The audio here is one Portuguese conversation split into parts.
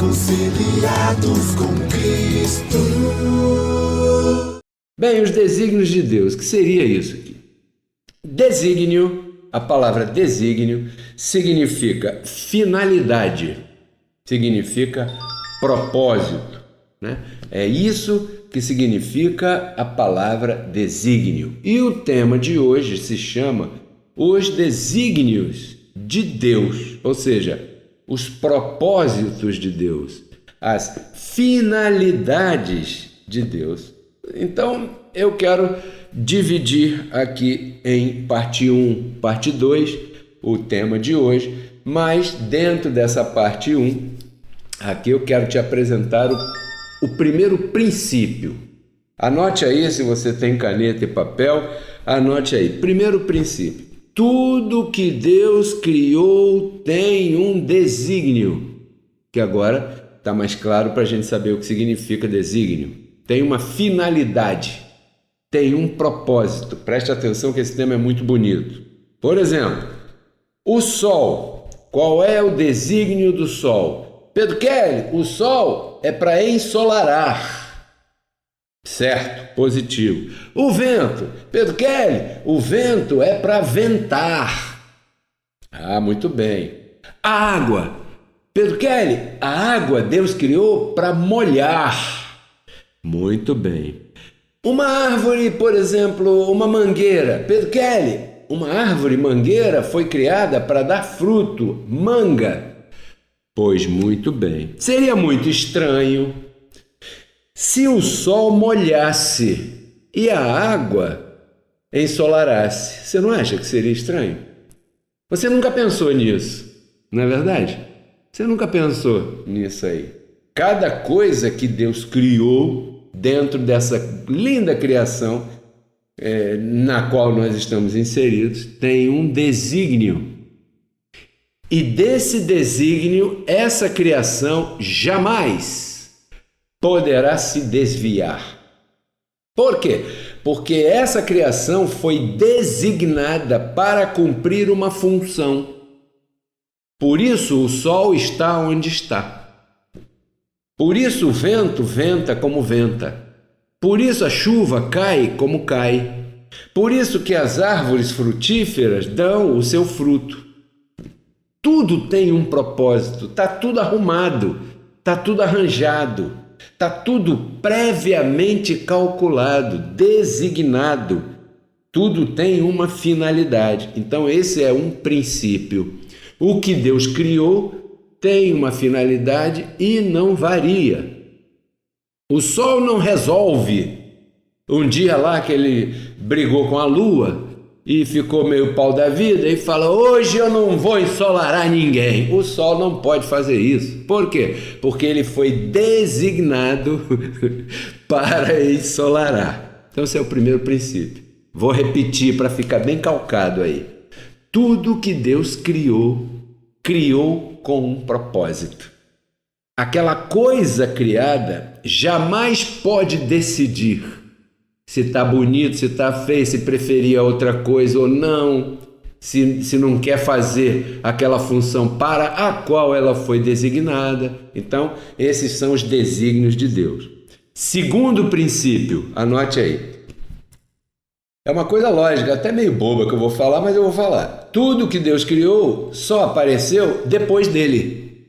reconciliados com Cristo. Bem, os desígnios de Deus, o que seria isso aqui? Desígnio, a palavra desígnio, significa finalidade, significa propósito, né? É isso que significa a palavra desígnio. E o tema de hoje se chama Os Desígnios de Deus, ou seja, os propósitos de Deus, as finalidades de Deus. Então, eu quero dividir aqui em parte 1, parte 2, o tema de hoje, mas dentro dessa parte 1, aqui eu quero te apresentar o primeiro princípio. Anote aí, se você tem caneta e papel, anote aí. Primeiro princípio. Tudo que Deus criou tem um desígnio, que agora está mais claro para a gente saber o que significa desígnio. Tem uma finalidade, tem um propósito. Preste atenção que esse tema é muito bonito. Por exemplo, o Sol. Qual é o desígnio do Sol? Pedro Kelly, o Sol é para ensolarar. Certo, positivo. O vento, Pedro Kelly, o vento é para ventar. Ah, muito bem. A água, Pedro Kelly, a água Deus criou para molhar. Muito bem. Uma árvore, por exemplo, uma mangueira, Pedro Kelly, uma árvore mangueira foi criada para dar fruto, manga. Pois muito bem. Seria muito estranho se o sol molhasse e a água ensolarasse. Você não acha que seria estranho? Você nunca pensou nisso, não é verdade? Você nunca pensou nisso aí. Cada coisa que Deus criou dentro dessa linda criação na qual nós estamos inseridos tem um desígnio. E desse desígnio, essa criação jamais poderá se desviar. Por quê? Porque essa criação foi designada para cumprir uma função. Por isso o sol está onde está. Por isso o vento venta como venta. Por isso a chuva cai como cai. Por isso que as árvores frutíferas dão o seu fruto. Tudo tem um propósito, está tudo arrumado, está tudo arranjado, está tudo previamente calculado, designado. Tudo tem uma finalidade. Então esse é um princípio. O que Deus criou tem uma finalidade e não varia. O sol não resolve. Um dia lá que ele brigou com a lua e ficou meio pau da vida e fala: hoje eu não vou ensolarar ninguém. O sol não pode fazer isso. Por quê? Porque ele foi designado para ensolarar. Então esse é o primeiro princípio. Vou repetir para ficar bem calcado aí. Tudo que Deus criou, criou com um propósito. Aquela coisa criada jamais pode decidir se está bonito, se está feio, se preferia outra coisa ou não, se não quer fazer aquela função para a qual ela foi designada. Então, esses são os desígnios de Deus. Segundo princípio, anote aí. É uma coisa lógica, até meio boba que eu vou falar, mas eu vou falar. Tudo que Deus criou só apareceu depois dele.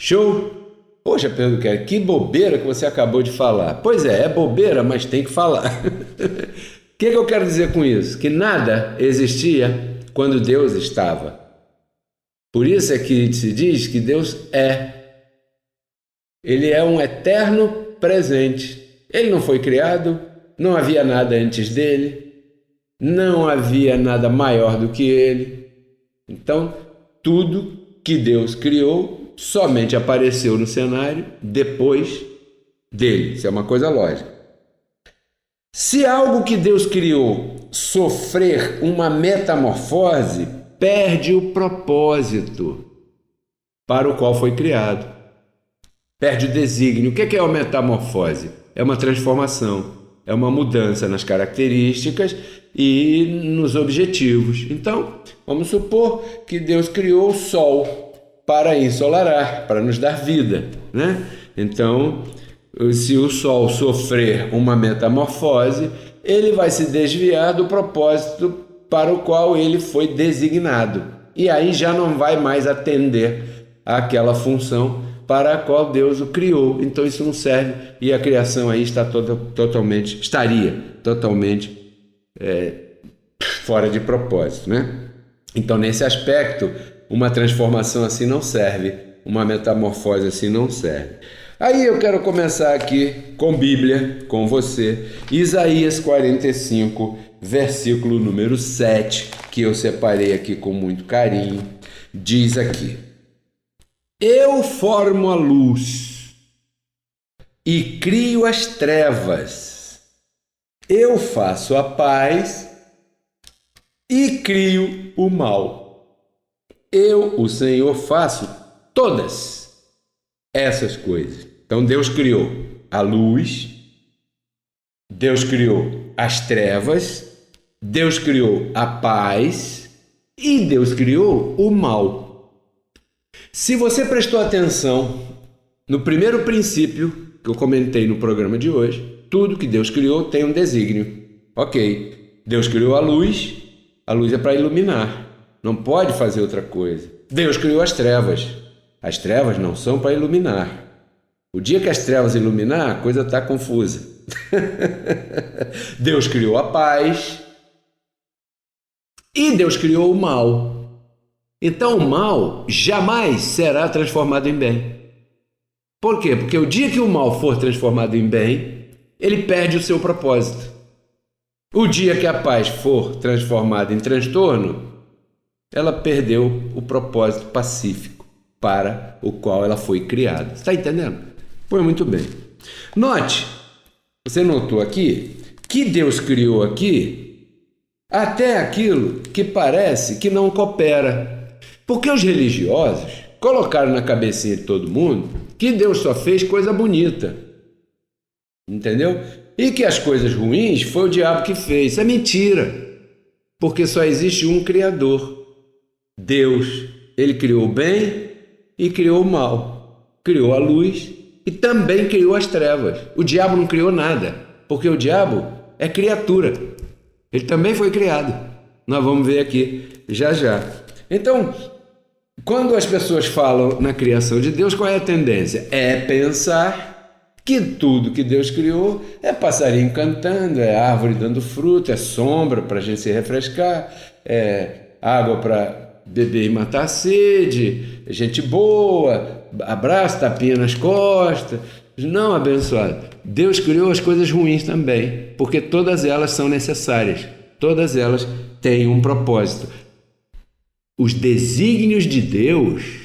Show? Poxa, Pedro, que bobeira que você acabou de falar. Pois é bobeira, mas tem que falar. O que eu quero dizer com isso? Que nada existia quando Deus estava. Por isso é que se diz que Deus é. Ele é um eterno presente. Ele não foi criado, não havia nada antes dele, não havia nada maior do que ele. Então, tudo que Deus criou somente apareceu no cenário depois dele. Isso é uma coisa lógica. Se algo que Deus criou sofrer uma metamorfose, perde o propósito para o qual foi criado. Perde o desígnio. O que é uma metamorfose? É uma transformação, é uma mudança nas características e nos objetivos. Então, vamos supor que Deus criou o Sol. para ensolarar, para nos dar vida, né? Então, se o Sol sofrer uma metamorfose, ele vai se desviar do propósito para o qual ele foi designado. E aí já não vai mais atender àquela função para a qual Deus o criou. Então isso não serve e a criação aí estaria totalmente fora de propósito, né? Então, nesse aspecto, uma transformação assim não serve, uma metamorfose assim não serve. Aí eu quero começar aqui com Bíblia, com você, Isaías 45, versículo número 7, que eu separei aqui com muito carinho, diz aqui: Eu formo a luz e crio as trevas, eu faço a paz e crio o mal. Eu, o Senhor, faço todas essas coisas. Então Deus criou a luz, Deus criou as trevas, Deus criou a paz e Deus criou o mal. Se você prestou atenção no primeiro princípio que eu comentei no programa de hoje, tudo que Deus criou tem um desígnio. Ok, Deus criou a luz é para iluminar, não pode fazer outra coisa. Deus criou as trevas não são para iluminar. O dia que as trevas iluminar, a coisa está confusa. Deus criou a paz e Deus criou o mal. Então o mal jamais será transformado em bem. Por quê? Porque o dia que o mal for transformado em bem, ele perde o seu propósito. O dia que a paz for transformada em transtorno, ela perdeu o propósito pacífico para o qual ela foi criada. Está entendendo? Pois muito bem. Note, você notou aqui que Deus criou aqui até aquilo que parece que não coopera. Porque os religiosos colocaram na cabecinha de todo mundo que Deus só fez coisa bonita. Entendeu? E que as coisas ruins foi o diabo que fez. Isso é mentira. Porque só existe um Criador. Deus. Ele criou o bem e criou o mal. Criou a luz e também criou as trevas. O diabo não criou nada. Porque o diabo é criatura. Ele também foi criado. Nós vamos ver aqui já já. Então, quando as pessoas falam na criação de Deus, qual é a tendência? É pensar que tudo que Deus criou é passarinho cantando, é árvore dando fruto, é sombra para a gente se refrescar, é água para beber e matar a sede, é gente boa, abraço, tapinha nas costas. Não, abençoado. Deus criou as coisas ruins também, porque todas elas são necessárias, todas elas têm um propósito. Os desígnios de Deus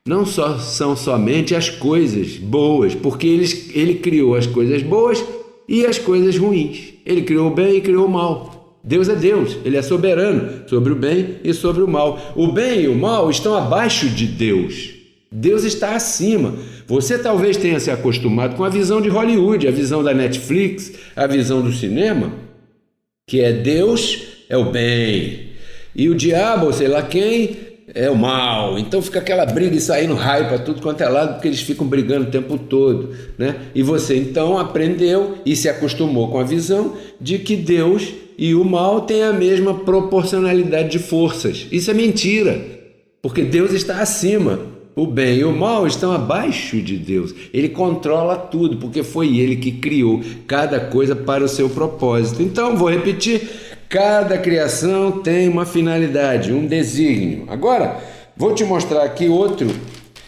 não são somente as coisas boas, porque ele criou as coisas boas e as coisas ruins. Ele criou o bem e criou o mal. Deus é Deus, ele é soberano sobre o bem e sobre o mal. O bem e o mal estão abaixo de Deus. Deus está acima. Você talvez tenha se acostumado com a visão de Hollywood, a visão da Netflix, a visão do cinema, que é Deus é o bem e o diabo, sei lá quem, é o mal. Então fica aquela briga e saindo raio para tudo quanto é lado, porque eles ficam brigando o tempo todo, né? E você então aprendeu e se acostumou com a visão de que Deus e o mal têm a mesma proporcionalidade de forças. Isso é mentira, porque Deus está acima. O bem e o mal estão abaixo de Deus. Ele controla tudo, porque foi ele que criou cada coisa para o seu propósito. Então, vou repetir: cada criação tem uma finalidade, um desígnio. Agora, vou te mostrar aqui outro,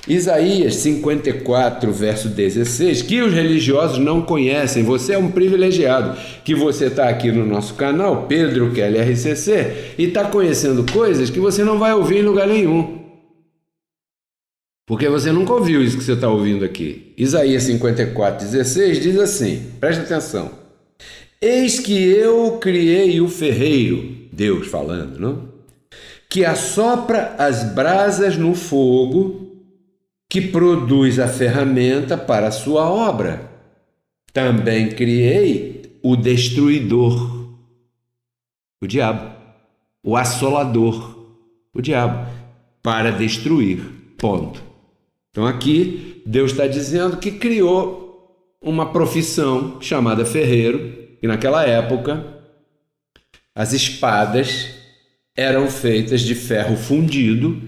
Isaías 54, verso 16, que os religiosos não conhecem. Você é um privilegiado, que você está aqui no nosso canal, Pedro Kelly RCC, e está conhecendo coisas que você não vai ouvir em lugar nenhum. Porque você nunca ouviu isso que você está ouvindo aqui. Isaías 54, 16 diz assim, presta atenção: Eis que eu criei o ferreiro, Deus falando, não? Que assopra as brasas no fogo, que produz a ferramenta para a sua obra. Também criei o destruidor, o diabo, o assolador, o diabo, para destruir. Ponto. Então aqui Deus está dizendo que criou uma profissão chamada ferreiro, e naquela época as espadas eram feitas de ferro fundido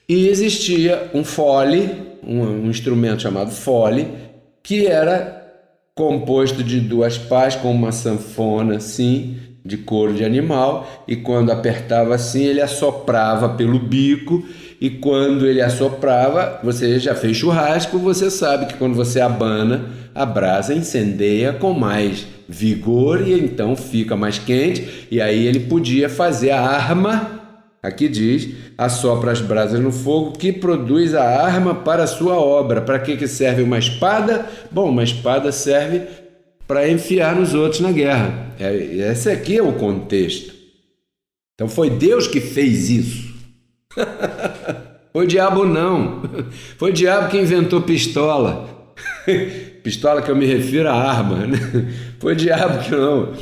e existia um fole, um instrumento chamado fole, que era composto de duas pás com uma sanfona assim, de couro de animal, e quando apertava assim ele assoprava pelo bico, e quando ele assoprava, você já fez churrasco, você sabe que quando você abana, a brasa incendeia com mais vigor e então fica mais quente, e aí ele podia fazer a arma. Aqui diz, assopra as brasas no fogo que produz a arma para a sua obra. Para que serve uma espada? Bom, uma espada serve para enfiar nos outros na guerra. Esse aqui é o contexto. Então foi Deus que fez isso. Foi o diabo não. Foi o diabo que inventou pistola. Pistola que eu me refiro à arma, né? Foi o diabo que não.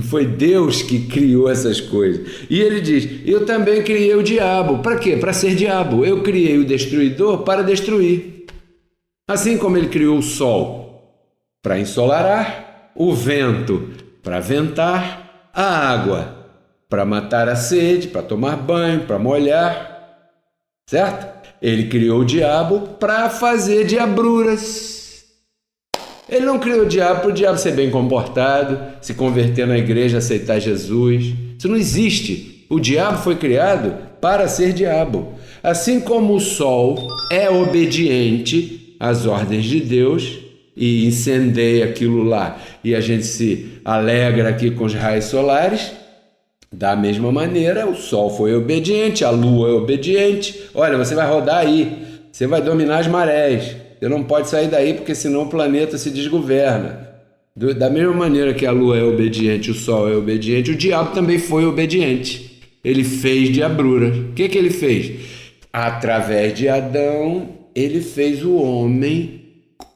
Foi Deus que criou essas coisas. E ele diz, eu também criei o diabo. Para quê? Para ser diabo. Eu criei o destruidor para destruir. Assim como ele criou o sol para ensolarar, o vento para ventar, a água para matar a sede, para tomar banho, para molhar. Certo? Ele criou o diabo para fazer diabruras. Ele não criou o diabo para o diabo ser bem comportado, se converter na igreja, aceitar Jesus. Isso não existe. O diabo foi criado para ser diabo. Assim como o sol é obediente às ordens de Deus e incendeia aquilo lá, e a gente se alegra aqui com os raios solares, da mesma maneira o sol foi obediente, a lua é obediente. Olha, você vai rodar aí, você vai dominar as marés. Você não pode sair daí porque senão o planeta se desgoverna. Da mesma maneira que a lua é obediente, o sol é obediente, o diabo também foi obediente. Ele fez diabrura. O que ele fez? Através de Adão, ele fez o homem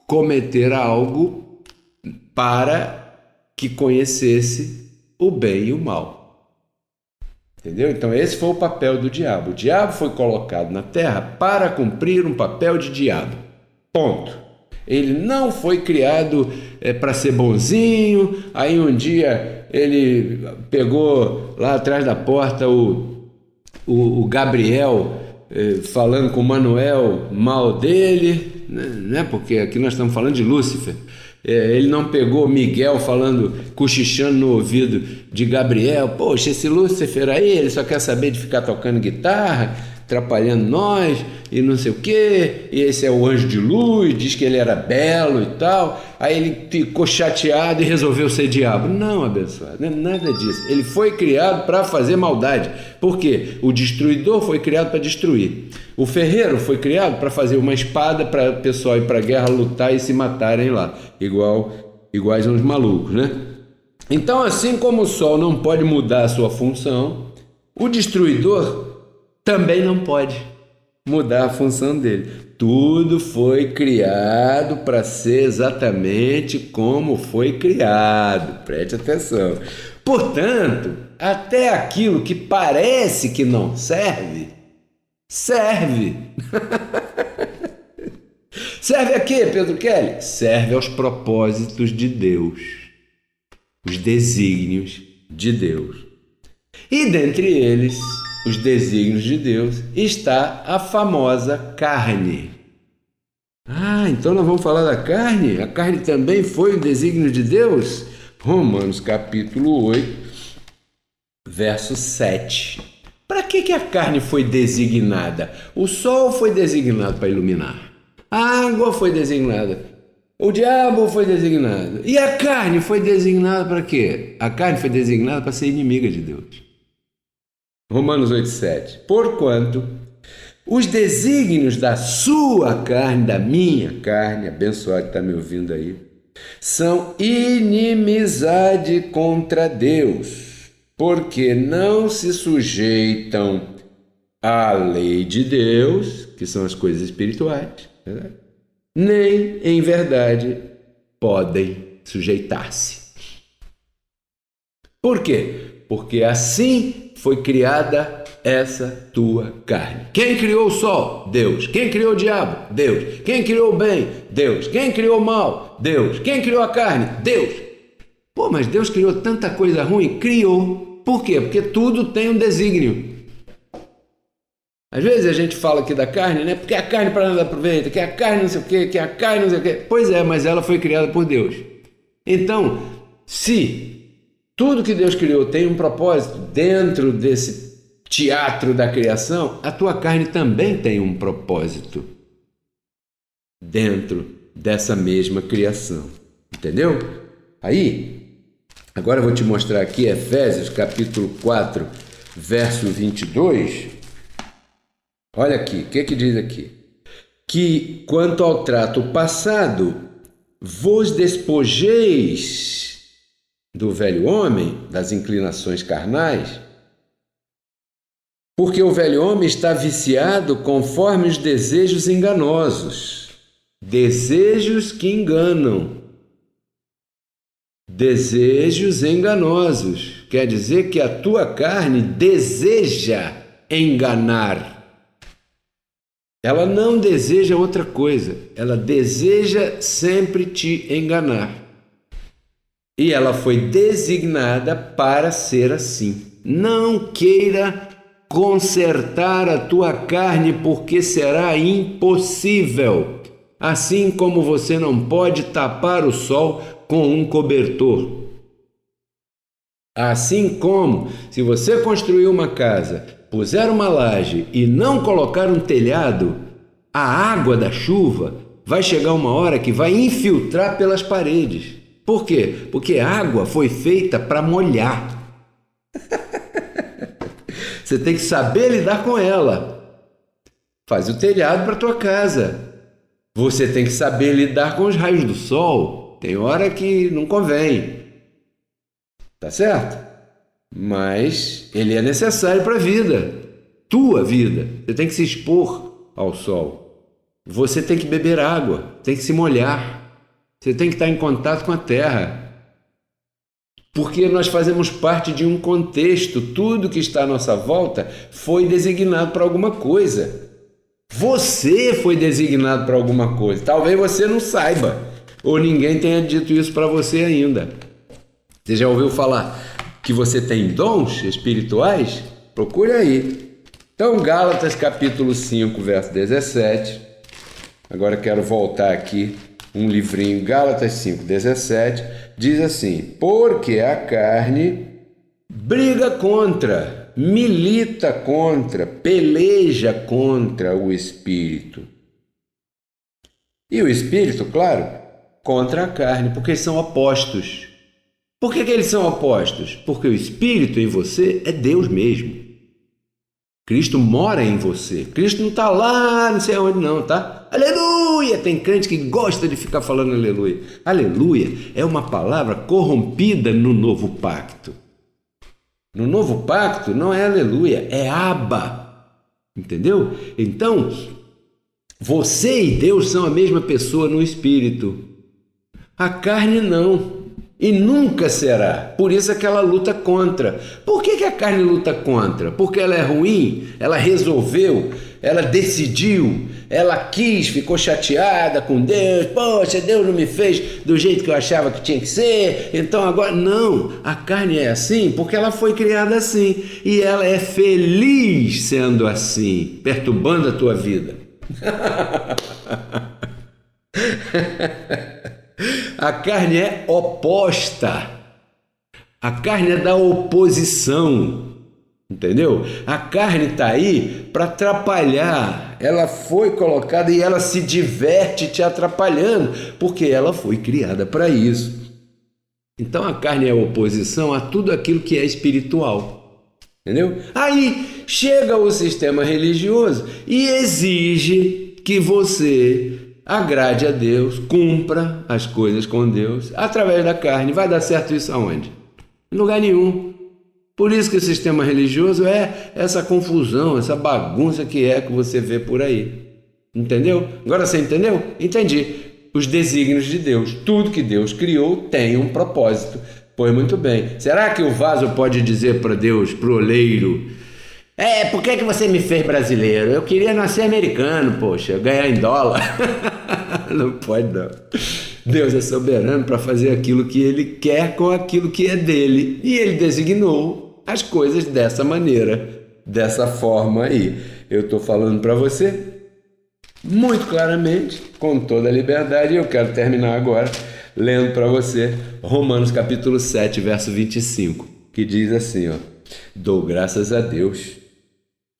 cometer algo para que conhecesse o bem e o mal. Entendeu? Então esse foi o papel do diabo. O diabo foi colocado na terra para cumprir um papel de diabo. Ponto. Ele não foi criado para ser bonzinho. Aí um dia ele pegou lá atrás da porta o Gabriel falando com o Manuel mal dele, né? Porque aqui nós estamos falando de Lúcifer. Ele não pegou Miguel falando, cochichando no ouvido de Gabriel. Poxa, esse Lúcifer aí, ele só quer saber de ficar tocando guitarra, atrapalhando nós e não sei o quê, e esse é o anjo de luz, diz que ele era belo e tal. Aí ele ficou chateado e resolveu ser diabo. Não, abençoado, não é nada disso. Ele foi criado para fazer maldade. Por quê? O destruidor foi criado para destruir. O ferreiro foi criado para fazer uma espada para o pessoal ir para a guerra, lutar e se matarem lá, iguais uns malucos, né? Então, assim como o sol não pode mudar a sua função, o destruidor também não pode mudar a função dele. Tudo foi criado para ser exatamente como foi criado. Preste atenção. Portanto, até aquilo que parece que não serve, serve. Serve a quê, Pedro Kelly? Serve aos propósitos de Deus, os desígnios de Deus. E dentre eles, os desígnios de Deus, está a famosa carne. Ah, então nós vamos falar da carne? A carne também foi o desígnio de Deus? Romanos capítulo 8, verso 7. Para que a carne foi designada? O sol foi designado para iluminar. A água foi designada. O diabo foi designado. E a carne foi designada para quê? A carne foi designada para ser inimiga de Deus. Romanos 8,7. Porquanto os desígnios da sua carne, da minha carne, abençoado que está me ouvindo aí, são inimizade contra Deus, porque não se sujeitam à lei de Deus, que são as coisas espirituais, né? Nem em verdade podem sujeitar-se. Por quê? Porque assim foi criada essa tua carne. Quem criou o sol? Deus. Quem criou o diabo? Deus. Quem criou o bem? Deus. Quem criou o mal? Deus. Quem criou a carne? Deus. Pô, mas Deus criou tanta coisa ruim? Criou. Por quê? Porque tudo tem um desígnio. Às vezes a gente fala aqui da carne, né? Porque a carne para nada aproveita, que a carne não sei o quê, que a carne não sei o quê. Pois é, mas ela foi criada por Deus. Então, se tudo que Deus criou tem um propósito dentro desse teatro da criação, a tua carne também tem um propósito dentro dessa mesma criação. Entendeu? Aí, agora eu vou te mostrar aqui Efésios capítulo 4, verso 22. Olha aqui, o que diz aqui? Que quanto ao trato passado, vos despojeis do velho homem, das inclinações carnais, porque o velho homem está viciado conforme os desejos enganosos, desejos que enganam. Desejos enganosos, quer dizer que a tua carne deseja enganar. Ela não deseja outra coisa, ela deseja sempre te enganar. E ela foi designada para ser assim. Não queira consertar a tua carne, porque será impossível. Assim como você não pode tapar o sol com um cobertor. Assim como, se você construir uma casa, puser uma laje e não colocar um telhado, a água da chuva vai chegar uma hora que vai infiltrar pelas paredes. Por quê? Porque a água foi feita para molhar. Você tem que saber lidar com ela. Faz o telhado para tua casa. Você tem que saber lidar com os raios do sol. Tem hora que não convém. Tá certo? Mas ele é necessário para a vida. Tua vida. Você tem que se expor ao sol. Você tem que beber água. Tem que se molhar. Você tem que estar em contato com a terra. Porque nós fazemos parte de um contexto. Tudo que está à nossa volta foi designado para alguma coisa. Você foi designado para alguma coisa. Talvez você não saiba. Ou ninguém tenha dito isso para você ainda. Você já ouviu falar que você tem dons espirituais? Procure aí. Então, Gálatas capítulo 5, verso 17. Agora quero voltar aqui um livrinho, Gálatas 5, 17. Diz assim: porque a carne briga contra, milita contra, peleja contra o espírito. E o espírito, claro, contra a carne, porque são opostos. Por que eles são opostos? Porque o espírito em você é Deus mesmo. Cristo mora em você. Cristo não está lá, não sei aonde não, tá? Aleluia! Tem crente que gosta de ficar falando aleluia. Aleluia é uma palavra corrompida no novo pacto. No novo pacto não é aleluia, é Abba. Entendeu? Então, você e Deus são a mesma pessoa no espírito. A carne não. E nunca será. Por isso é que ela luta contra. Por que a carne luta contra? Porque ela é ruim, ela resolveu, ela decidiu, ela quis, ficou chateada com Deus. Poxa, Deus não me fez do jeito que eu achava que tinha que ser. Então agora, não. A carne é assim porque ela foi criada assim. E ela é feliz sendo assim, perturbando a tua vida. A carne é oposta. A carne é da oposição. Entendeu? A carne está aí para atrapalhar. Ela foi colocada e ela se diverte te atrapalhando, porque ela foi criada para isso. Então a carne é oposição a tudo aquilo que é espiritual. Entendeu? Aí chega o sistema religioso e exige que você agrade a Deus, cumpra as coisas com Deus através da carne. Vai dar certo isso aonde? Em lugar nenhum. Por isso que o sistema religioso é essa confusão, essa bagunça que você vê por aí. Entendeu? Agora você entendeu? Entendi. Os desígnios de Deus. Tudo que Deus criou tem um propósito. Pois muito bem. Será que o vaso pode dizer para Deus, para o oleiro, por que você me fez brasileiro? Eu queria nascer americano, poxa, ganhar em dólar. Não pode não. Deus é soberano para fazer aquilo que Ele quer com aquilo que é dele. E Ele designou as coisas dessa maneira, dessa forma aí. Eu estou falando para você muito claramente, com toda a liberdade, e eu quero terminar agora lendo para você Romanos capítulo 7, verso 25, que diz assim, ó: dou graças a Deus.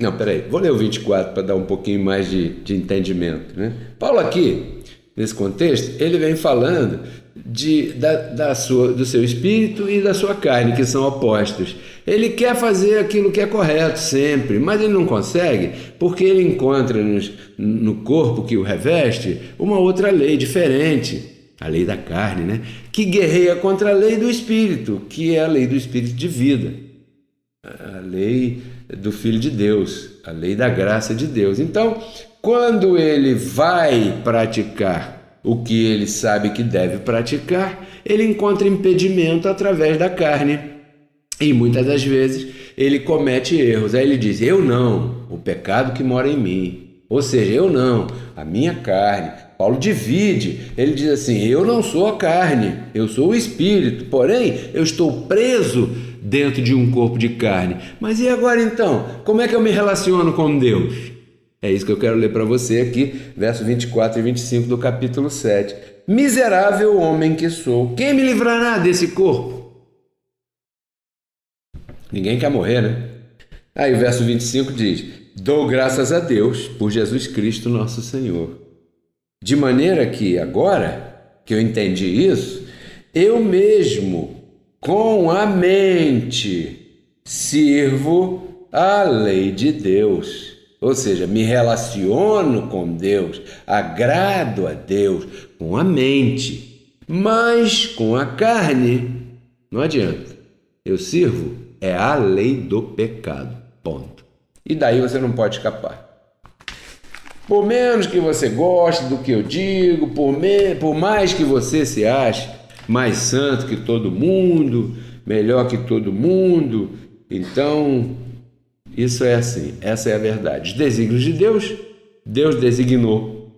Não, peraí, vou ler o 24 para dar um pouquinho mais de entendimento, né? Paulo aqui, nesse contexto, ele vem falando do seu espírito e da sua carne, que são opostos. Ele quer fazer aquilo que é correto sempre, mas ele não consegue, porque ele encontra no corpo que o reveste uma outra lei diferente, a lei da carne, né? Que guerreia contra a lei do espírito, que é a lei do espírito de vida, a lei do Filho de Deus, a lei da graça de Deus. Então, quando ele vai praticar o que ele sabe que deve praticar, ele encontra impedimento através da carne. E muitas das vezes ele comete erros. Aí ele diz, eu não, o pecado que mora em mim. Ou seja, eu não, a minha carne. Paulo divide, ele diz assim, eu não sou a carne, eu sou o espírito. Porém, eu estou preso dentro de um corpo de carne. Mas e agora então? Como é que eu me relaciono com Deus? É isso que eu quero ler para você aqui, versos 24 e 25 do capítulo 7. Miserável homem que sou, quem me livrará desse corpo? Ninguém quer morrer, né? Aí o verso 25 diz, dou graças a Deus por Jesus Cristo nosso Senhor. De maneira que agora que eu entendi isso, eu mesmo, com a mente, sirvo a lei de Deus. Ou seja, me relaciono com Deus, agrado a Deus com a mente, mas com a carne não adianta. Eu sirvo a lei do pecado, ponto. E daí você não pode escapar. Por menos que você goste do que eu digo, por mais que você se ache mais santo que todo mundo, melhor que todo mundo, então isso é assim, essa é a verdade. Os desígnios de Deus, Deus designou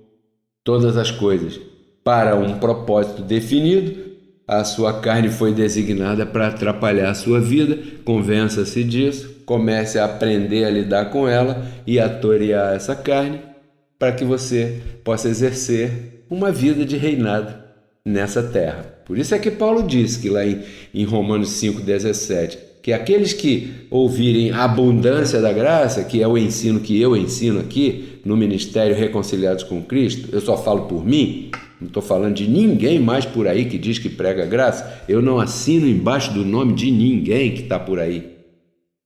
todas as coisas para um propósito definido. A sua carne foi designada para atrapalhar a sua vida, convença-se disso, comece a aprender a lidar com ela e a torear essa carne para que você possa exercer uma vida de reinado nessa terra. Por isso é que Paulo diz que lá em Romanos 5,17, que aqueles que ouvirem a abundância da graça, que é o ensino que eu ensino aqui no Ministério Reconciliados com Cristo, eu só falo por mim, não estou falando de ninguém mais por aí que diz que prega graça, eu não assino embaixo do nome de ninguém que está por aí,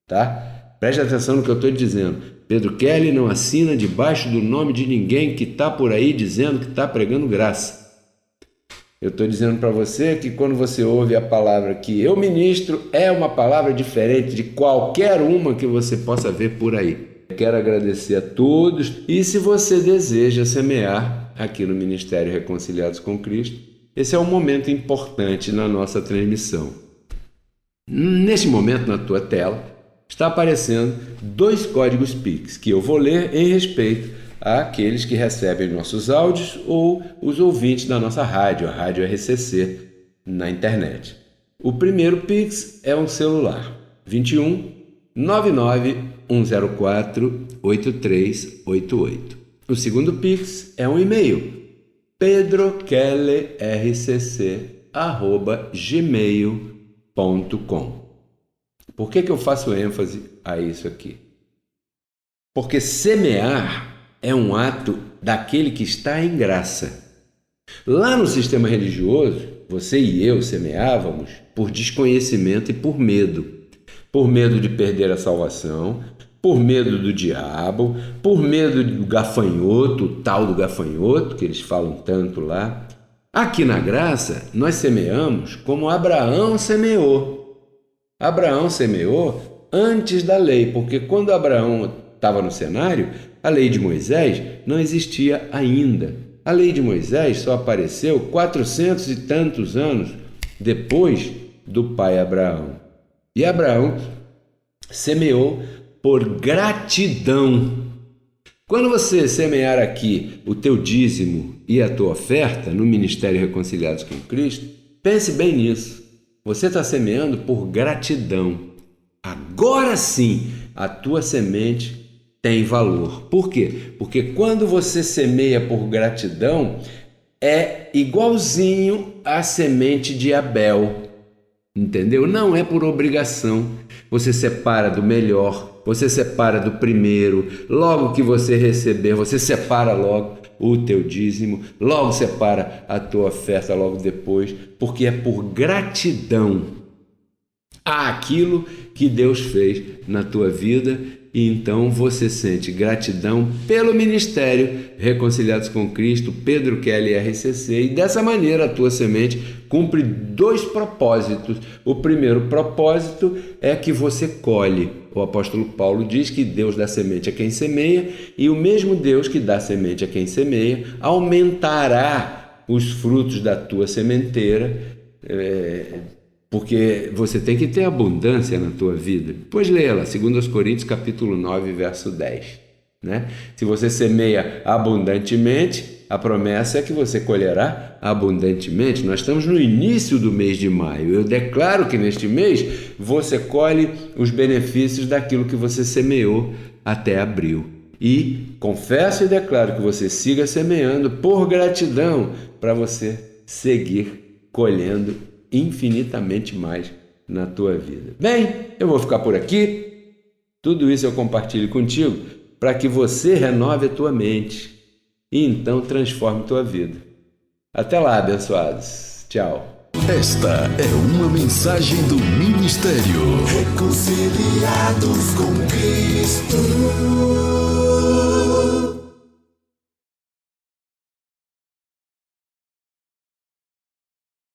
tá? Preste atenção no que eu estou dizendo. Pedro Kelly não assina debaixo do nome de ninguém que está por aí dizendo que está pregando graça. Eu estou dizendo para você que quando você ouve a palavra que eu ministro, é uma palavra diferente de qualquer uma que você possa ver por aí. Quero agradecer a todos e se você deseja semear aqui no Ministério Reconciliados com Cristo, esse é um momento importante na nossa transmissão. Neste momento na tua tela está aparecendo 2 códigos Pix que eu vou ler em respeito àqueles que recebem nossos áudios ou os ouvintes da nossa rádio, a Rádio RCC, na internet. O primeiro Pix é um celular, 21 99 104 8388. O segundo Pix é um e-mail, pedrokellerrcc@gmail.com. Por que eu faço ênfase a isso aqui? Porque semear é um ato daquele que está em graça. Lá no sistema religioso, você e eu semeávamos por desconhecimento e por medo. Por medo de perder a salvação, por medo do diabo, por medo do gafanhoto, o tal do gafanhoto, que eles falam tanto lá. Aqui na graça, nós semeamos como Abraão semeou. Abraão semeou antes da lei, porque quando Abraão estava no cenário, a lei de Moisés não existia ainda. A lei de Moisés só apareceu 400 e tantos anos depois do pai Abraão. E Abraão semeou por gratidão. Quando você semear aqui o teu dízimo e a tua oferta no Ministério Reconciliados com Cristo, pense bem nisso. Você está semeando por gratidão. Agora sim, a tua semente tem valor. Por quê? Porque quando você semeia por gratidão, é igualzinho à semente de Abel. Entendeu? Não é por obrigação. Você separa do melhor, você separa do primeiro. Logo que você receber, você separa logo o teu dízimo, logo separa a tua oferta logo depois, porque é por gratidão àquilo que Deus fez na tua vida. E então você sente gratidão pelo Ministério Reconciliados com Cristo, Pedro Kelly RCC, e dessa maneira a tua semente cumpre 2 propósitos. O primeiro propósito é que você colhe. O apóstolo Paulo diz que Deus dá semente a quem semeia, e o mesmo Deus que dá semente a quem semeia aumentará os frutos da tua sementeira, porque você tem que ter abundância na tua vida. Depois leia lá, 2 Coríntios capítulo 9, verso 10. Né? Se você semeia abundantemente, a promessa é que você colherá abundantemente. Nós estamos no início do mês de maio. Eu declaro que neste mês você colhe os benefícios daquilo que você semeou até abril. E confesso e declaro que você siga semeando por gratidão, para você seguir colhendo infinitamente mais na tua vida. Bem, eu vou ficar por aqui. Tudo isso eu compartilho contigo para que você renove a tua mente e então transforme tua vida. Até lá, abençoados. Tchau. Esta é uma mensagem do Ministério Reconciliados com Cristo.